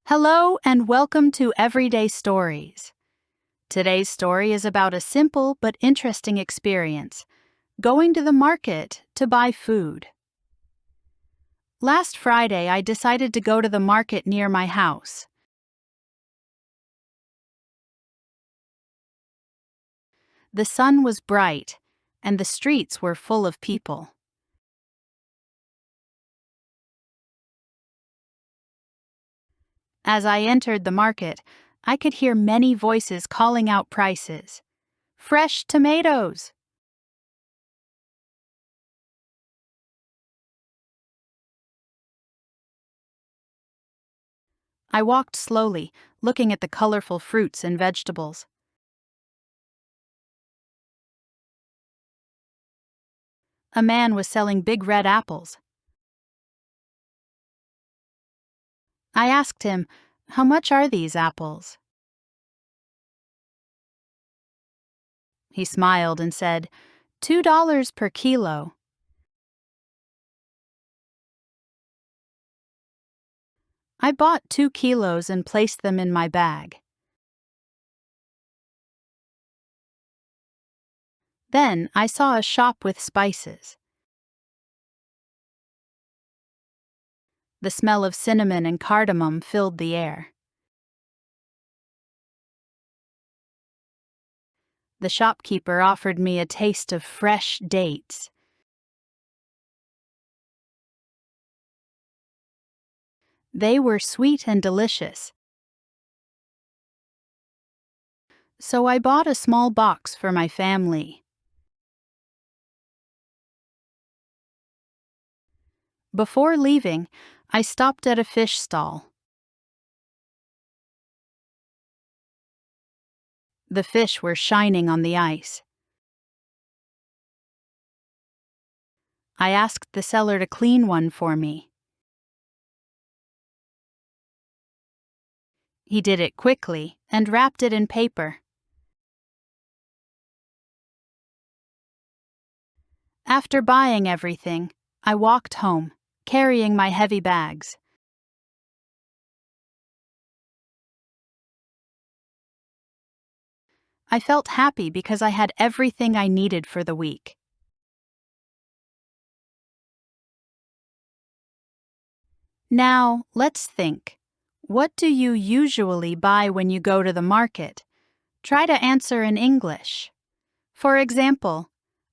Hello and welcome to Everyday Stories. Today's story is about a simple but interesting experience, going to the market to buy food. Last Friday, I decided to go to the market near my house. The sun was bright, and the streets were full of people. As I entered the market, I could hear many voices calling out prices. Fresh tomatoes! I walked slowly, looking at the colorful fruits and vegetables. A man was selling big red apples. I asked him, "How much are these apples?" He smiled and said, $2 per kilo. I bought 2 kilos and placed them in my bag. Then I saw a shop with spices. The smell of cinnamon and cardamom filled the air. The shopkeeper offered me a taste of fresh dates. They were sweet and delicious. So I bought a small box for my family. Before leaving, I stopped at a fish stall. The fish were shining on the ice. I asked the seller to clean one for me. He did it quickly and wrapped it in paper. After buying everything, I walked home, carrying my heavy bags. I felt happy because I had everything I needed for the week. Now, let's think. What do you usually buy when you go to the market? Try to answer in English. For example,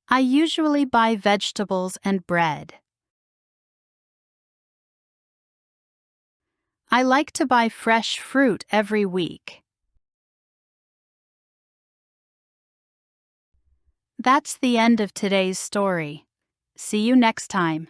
I usually buy vegetables and bread. I like to buy fresh fruit every week. That's the end of today's story. See you next time.